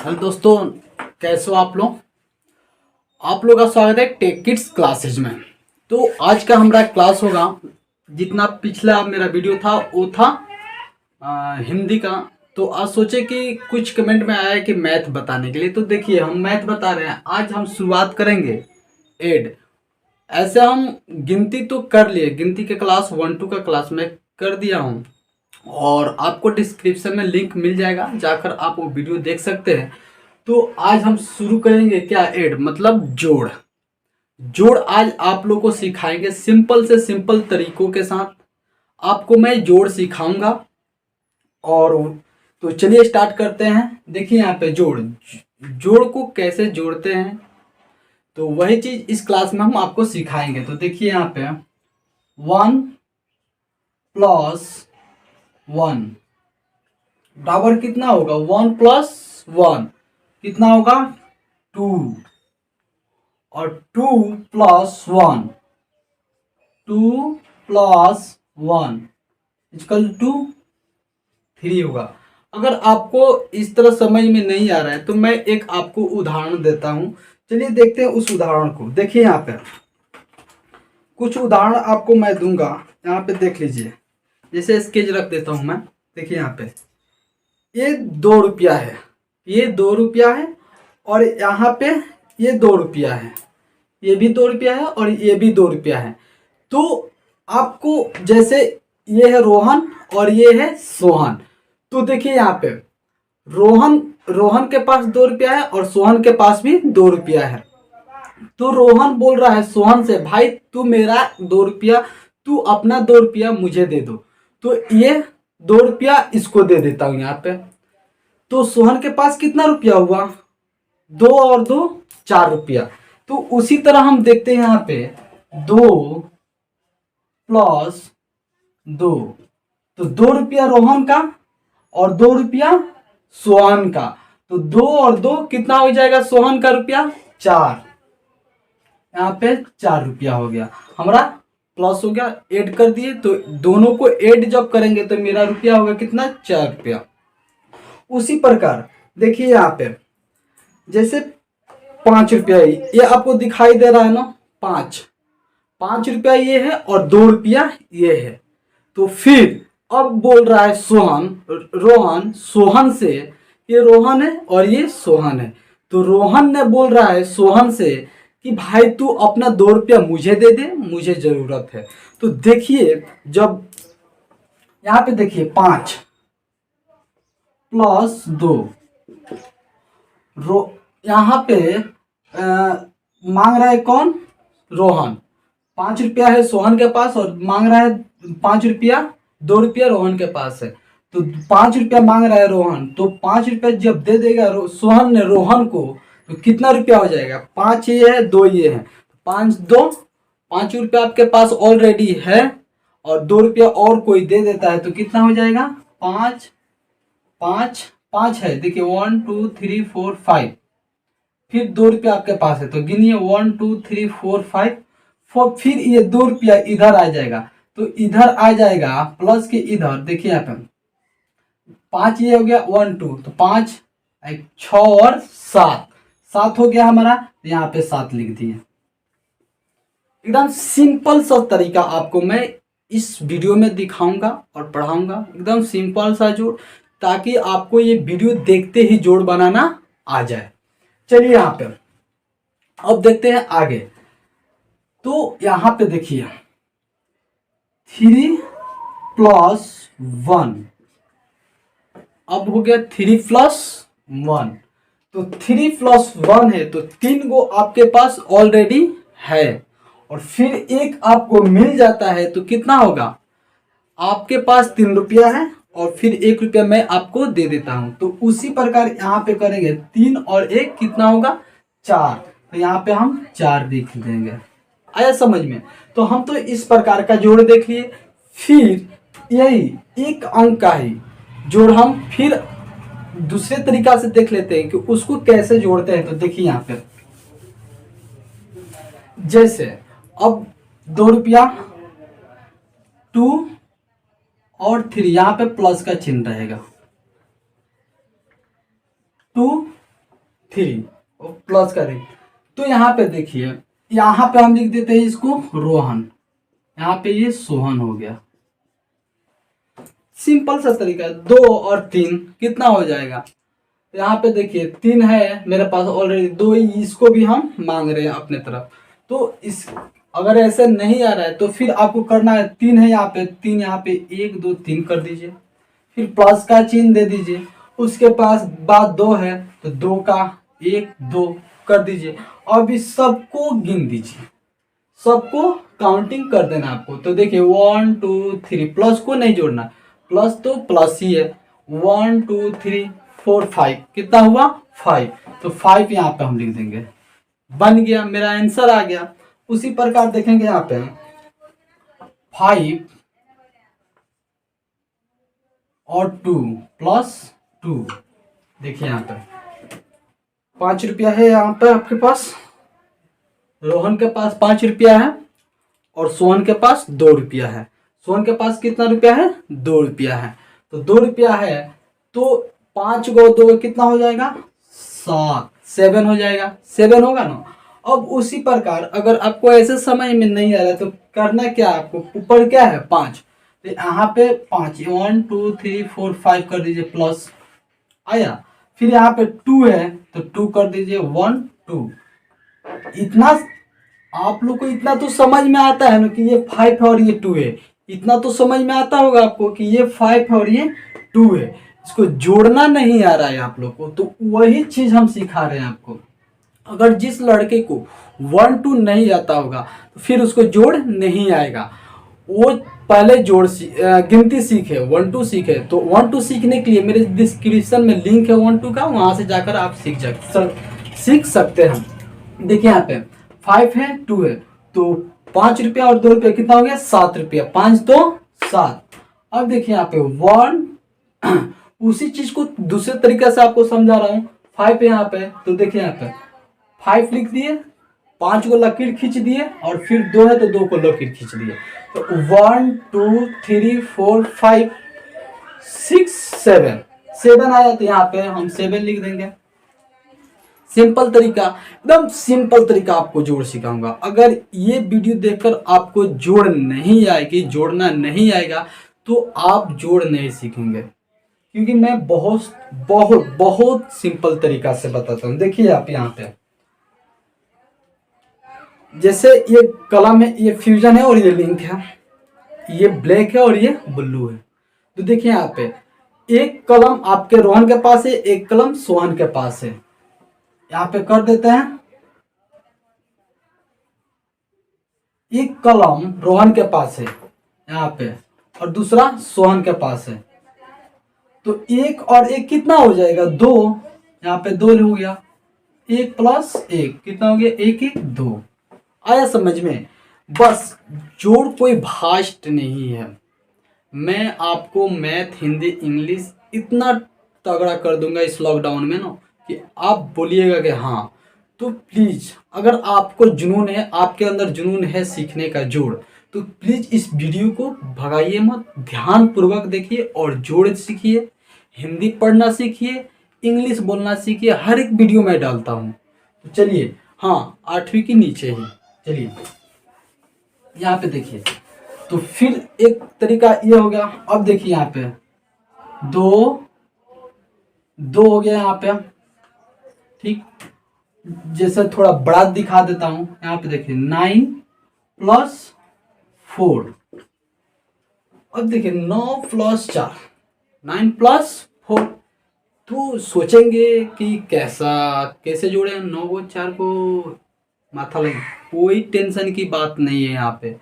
Hello दोस्तों, कैसे हो आप लोग का स्वागत है टेक किड्स क्लासेज में। तो आज का हमारा क्लास होगा, जितना पिछला मेरा वीडियो था वो था हिंदी का। तो आज सोचे कि कुछ कमेंट में आया है कि मैथ बताने के लिए, तो देखिए हम मैथ बता रहे हैं। आज हम शुरुआत करेंगे एड। ऐसे हम गिनती तो कर लिए, गिनती के क्लास 1-2 का क्लास में कर दिया हूँ, और आपको डिस्क्रिप्शन में लिंक मिल जाएगा, जाकर आप वो वीडियो देख सकते हैं। तो आज हम शुरू करेंगे क्या, ऐड मतलब जोड़। जोड़ आज आप लोगों को सिखाएंगे सिंपल से सिंपल तरीकों के साथ। आपको मैं जोड़ सिखाऊंगा। और तो चलिए स्टार्ट करते हैं। देखिए यहाँ पे जोड़, जोड़ को कैसे जोड़ते हैं, तो वही चीज इस क्लास में हम आपको सिखाएंगे। तो देखिए यहाँ पे 1+1 बराबर कितना होगा, 1+1 कितना होगा 2, और 2+1 2+1 = 3 होगा। अगर आपको इस तरह समझ में नहीं आ रहा है तो मैं एक आपको उदाहरण देता हूं। चलिए देखते हैं उस उदाहरण को। देखिए यहाँ पे कुछ उदाहरण आपको मैं दूंगा, यहाँ पे देख लीजिए। जैसे स्केच रख देता हूं मैं। देखिए यहाँ पे ये 2 रुपया है, ये 2 रुपया है, और यहाँ पे ये 2 रुपया है, ये भी 2 रुपया है, और ये भी 2 रुपया है। तो आपको जैसे ये है रोहन और ये है सोहन। तो देखिए यहाँ पे रोहन रोहन के पास 2 रुपया है और सोहन के पास भी 2 रुपया है। तो रोहन बोल रहा है सोहन से, भाई तू मेरा 2 रुपया, तू अपना 2 रुपया मुझे दे दो। तो ये 2 रुपया इसको दे देता हूं यहाँ पे। तो सोहन के पास कितना रुपया हुआ, 2 और 2 4 रुपया। तो उसी तरह हम देखते हैं यहाँ पे 2+2, तो 2 रुपया रोहन का और 2 रुपया सोहन का। तो 2 और 2 कितना हो जाएगा, सोहन का रुपया 4, यहाँ पे 4 रुपया हो गया हमारा, प्लस हो गया, ऐड कर दिए। तो दोनों को ऐड जब करेंगे तो मेरा रुपया होगा कितना, 4 रुपया। उसी प्रकार देखिए यहाँ पे जैसे 5 रुपया, ये आपको दिखाई दे रहा है ना, 5 रुपया ये है और 2 रुपया ये है। तो फिर अब बोल रहा है रोहन सोहन से, ये रोहन है और ये सोहन है। तो रोहन ने बोल रहा है सोहन से कि भाई तू अपना 2 रुपया मुझे दे दे, मुझे जरूरत है। तो देखिए जब यहाँ पे देखिए 5+2, यहाँ पे मांग रहा है कौन, रोहन। 5 रुपया है सोहन के पास और मांग रहा है 5 रुपया, 2 रुपया रोहन के पास है। तो 5 रुपया मांग रहा है रोहन, तो 5 रुपया जब दे देगा सोहन ने रोहन को, तो कितना रुपया हो जाएगा, 5 ये है 2 ये है, 5 रुपया आपके पास ऑलरेडी है, और 2 रुपया और कोई दे देता है तो कितना हो जाएगा, 5 5 5 है। देखिए 1 2 3 4 5, फिर 2 रुपया आपके पास है, तो गिनिए 1 2 3 4 5, फिर ये 2 रुपया इधर आ जाएगा। तो इधर आ जाएगा प्लस के इधर, देखिए यहाँ पे 5 ये हो गया 1 2, तो 5 6 और 7 हो गया हमारा। यहाँ पे 7 लिख दिए। एकदम सिंपल सा तरीका आपको मैं इस वीडियो में दिखाऊंगा और पढ़ाऊंगा, एकदम सिंपल सा जोड़, ताकि आपको ये वीडियो देखते ही जोड़ बनाना आ जाए। चलिए यहाँ पे अब देखते हैं आगे। तो यहाँ पे देखिए 3+1, अब हो गया 3+1। तो 3+1 है, तो 3 गो आपके पास ऑलरेडी है, और फिर एक आपको मिल जाता है, तो कितना होगा, आपके पास 3 रुपया है और फिर 1 रुपया मैं आपको दे देता हूं। तो उसी प्रकार यहाँ पे करेंगे, 3 और 1 कितना होगा, 4। तो यहाँ पे हम 4 लिख देंगे। आया समझ में। तो हम तो इस प्रकार का जोड़ देख लिए। फिर यही एक अंक का ही जोड़ हम फिर दूसरे तरीका से देख लेते हैं कि उसको कैसे जोड़ते हैं। तो देखिए यहाँ पे जैसे अब 2 रुपया, 2 और 3, यहाँ पे प्लस का चिन्ह रहेगा, 2 3 और प्लस का 3। तो यहाँ पे देखिए, यहाँ पे हम लिख देते हैं इसको रोहन, यहाँ पे ये सोहन हो गया। सिंपल सा तरीका है। 2 और 3 कितना हो जाएगा? यहाँ पे देखिए 3 है मेरे पास ऑलरेडी, 2 इसको भी हम मांग रहे हैं अपने तरफ। तो इस अगर ऐसे नहीं आ रहा है तो फिर आपको करना है, 3 है यहाँ पे, 3 यहाँ पे 1 2 3 कर दीजिए, फिर प्लस का चिन्ह दे दीजिए। उसके पास बाद 2 है तो 2 का 1 2 कर दीजिए। अब इस सबको गिन दीजिए, सबको काउंटिंग कर देना आपको। तो देखिए 1 2 3, प्लस को नहीं जोड़ना, प्लस तो प्लस ही है। 1 2 3 4 5, कितना हुआ? 5। तो 5 यहाँ पे हम लिख देंगे, बन गया, मेरा आंसर आ गया। उसी प्रकार देखेंगे यहाँ पे 5 और 2 प्लस 2, देखिए यहाँ पे 5 रुपया है यहाँ पे आपके पास, रोहन के पास 5 रुपया है और सोहन के पास 2 रुपया है। सोहन के पास कितना रुपया है? 2 रुपया है। तो 2 रुपया है तो 5 को 2 कितना हो जाएगा? 7, 7 हो जाएगा, 7 होगा ना। अब उसी प्रकार अगर आपको ऐसे समय में नहीं आ रहा है तो करना क्या है आपको? ऊपर क्या है? 5, तो यहाँ पे 5 1 2 3 4 5 कर दीजिए, प्लस आया। फिर यहाँ पे 2 है तो 2 कर दीजिए, 1 2। इतना आप लोग को इतना तो समझ में आता है ना कि ये 5 और ये 2 है। इतना तो समझ में आता होगा आपको कि ये 5 और ये 2 है। इसको जोड़ना नहीं आ रहा है आप लोग को, तो वही चीज हम सिखा रहे हैं आपको। अगर जिस लड़के को 1 2 नहीं आता होगा तो फिर उसको जोड़ नहीं आएगा। वो पहले गिनती सीखे, 1 2 सीखे। तो 1 2 सीखने के लिए मेरे डिस्क्रिप्शन में लिंक है 1 2 का, वहां से जाकर आप सीख सकते हैं। देखिए यहाँ पे 5 है 2 है तो 5 रुपया और 2 रुपया कितना हो गया? 7 रुपया, 5 2 7। अब देखिए यहाँ पे 1 उसी चीज को दूसरे तरीके से आपको समझा रहा हूँ। 5 यहाँ पे तो देखिए यहाँ पे 5 लिख दिए, 5 को लकीर खींच दिए और फिर 2 है तो 2 को लकीर खींच दिए। तो 1 2 3 4 5 6 7, 7 आया तो यहाँ पे हम 7 लिख देंगे। सिंपल तरीका, एकदम सिंपल तरीका आपको जोड़ सिखाऊंगा। अगर ये वीडियो देखकर आपको जोड़ नहीं आएगी, जोड़ना नहीं आएगा तो आप जोड़ नहीं सीखेंगे, क्योंकि मैं बहुत बहुत बहुत सिंपल तरीका से बताता हूँ। देखिए आप यहाँ पे जैसे ये कलम है, ये फ्यूजन है और ये लिंक है, ये ब्लैक है और ये ब्लू है। तो देखिए यहाँ पे एक कलम आपके रोहन के पास है, एक कलम सोहन के पास है। यहाँ पे कर देते हैं, एक कलम रोहन के पास है यहाँ पे और दूसरा सोहन के पास है। तो 1 और 1 कितना हो जाएगा? 2। यहाँ पे 2 हो गया, 1 प्लस 1 कितना हो गया? 1 1 2। आया समझ में? बस जोड़ कोई भाष्ट नहीं है। मैं आपको मैथ हिंदी इंग्लिश इतना तगड़ा कर दूंगा इस लॉकडाउन में ना कि आप बोलिएगा कि हाँ। तो प्लीज़ अगर आपको जुनून है, आपके अंदर जुनून है सीखने का जोड़, तो प्लीज़ इस वीडियो को भगाइए मत, ध्यान पूर्वक देखिए और जोड़ सीखिए, हिंदी पढ़ना सीखिए, इंग्लिश बोलना सीखिए। हर एक वीडियो में डालता हूँ। तो चलिए, हाँ 8वीं के नीचे ही चलिए यहाँ पे देखिए। तो फिर एक तरीका ये हो गया। अब देखिए यहाँ पे 2 2 हो गया यहाँ पे, ठीक। जैसे थोड़ा बड़ा दिखा देता हूं, यहाँ पे देखिए 9 प्लस 4। अब देखिए 9 प्लस 4, 9 प्लस 4। तो सोचेंगे कि कैसे जोड़े 9 को 4 को, माथा लगे। कोई टेंशन की बात नहीं है। यहाँ पे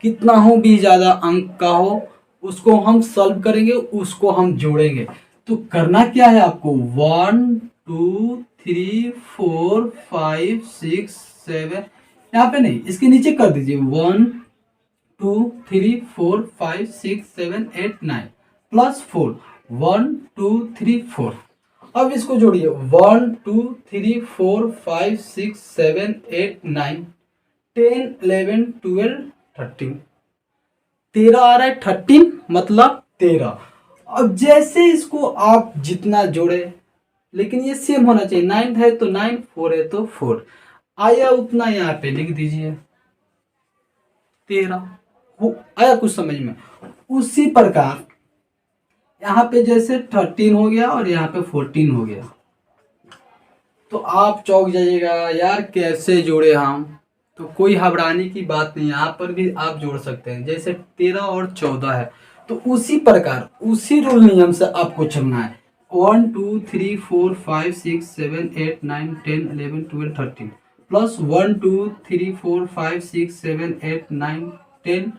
कितना हो भी ज्यादा अंक का हो उसको हम सॉल्व करेंगे, उसको हम जोड़ेंगे। तो करना क्या है आपको? 1 2 3 4 5 6 7, यहाँ पे नहीं, इसके नीचे कर दीजिए 1 2 3 4 5 6 7 8 9 प्लस 4 1 2 3 4। अब इसको जोड़िए 1 2 3 4 5 6 7 8 9 10 11 12 13, 13 आ रहा है। 13 मतलब 13। अब जैसे इसको आप जितना जोड़े लेकिन ये सेम होना चाहिए, 9 है तो 9, 4 है तो 4, आया उतना यहाँ पे लिख दीजिए 13, आया कुछ समझ में। उसी प्रकार यहाँ पे जैसे 13 हो गया और यहाँ पे 14 हो गया, तो आप चौंक जाइएगा यार कैसे जोड़े हम। तो कोई घबराने की बात नहीं, यहाँ पर भी आप जोड़ सकते हैं। जैसे 13 और 14 है, तो उसी प्रकार उसी रूल नियम से आपको चलना है। 1 2 3 4 5 6 7 8 9 10 11 12 13 प्लस 1 2 3 4 5 6 7 8 9 10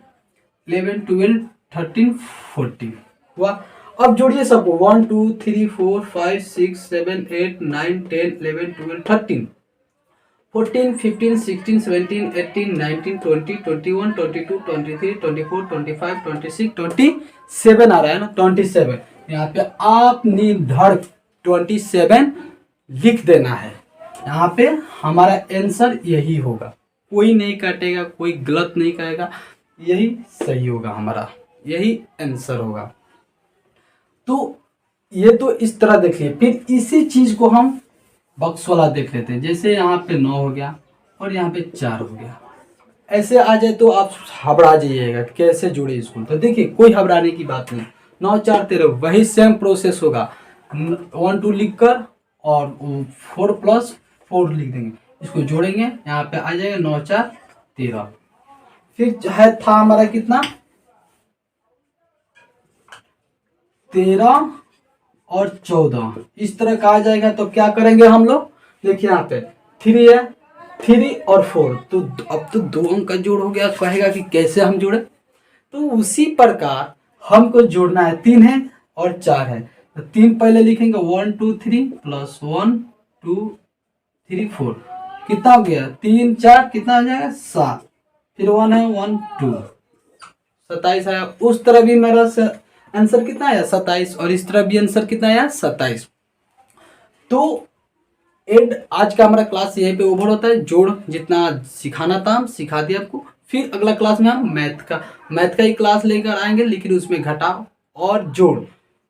11 12 13 14 हुआ। अब जोड़िए सबको, 1 2 3 4 5 6 7 8 9 10 11 12 13 14 15 16 17 18 19 20 21 22 23 24 25 26 27 आ रहा है ना, 27। यहाँ पे आप निर्धड़ 27 लिख देना है। यहाँ पे हमारा आंसर यही होगा, कोई नहीं काटेगा, कोई गलत नहीं कहेगा, यही सही होगा, हमारा यही आंसर होगा। तो ये तो इस तरह देखिए, फिर इसी चीज को हम बॉक्स वाला देख लेते हैं। जैसे यहाँ पे 9 हो गया और यहाँ पे 4 हो गया, ऐसे आ जाए तो आप घबरा जाइएगा कैसे जुड़े इसको। तो देखिए कोई घबराने की बात नहीं, 9 4 13 वही सेम प्रोसेस होगा। 1 2 लिख कर और 4 प्लस 4 लिख देंगे, इसको जोड़ेंगे, यहाँ पे आ जाएगा 9 4 13। फिर है था हमारा कितना 13 और 14, इस तरह का आ जाएगा। तो क्या करेंगे हम लोग, देखिए यहाँ पे 3 है, 3 और 4, तो अब तो 2 अंक का जोड़ हो गया। कहेगा कि कैसे हम जोड़े, तो उसी प्रकार हमको जोड़ना है। 3 है और 4 है, तो 3 पहले लिखेंगे 1 2 3 प्लस 1 2 3 4, कितना हो गया 3 4 कितना आ जाएगा 7, फिर 1 है 1 2 27 आया। उस तरह भी मेरा आंसर कितना आया 27, और इस तरह भी आंसर कितना आया 27। तो एंड आज का हमारा क्लास यहीं पे ओवर होता है। जोड़ जितना सिखाना था हम सिखा दिया आपको। फिर अगला क्लास में हम मैथ का ही क्लास लेकर आएंगे, लेकिन उसमें घटाव और जोड़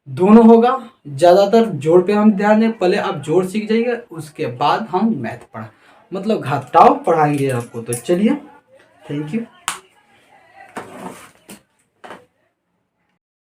दोनों होगा। ज़्यादातर जोड़ पे हम ध्यान दें, पहले आप जोड़ सीख जाइएगा, उसके बाद हम मैथ पढ़ा मतलब घटाव पढ़ाएंगे आपको। तो चलिए, थैंक यू।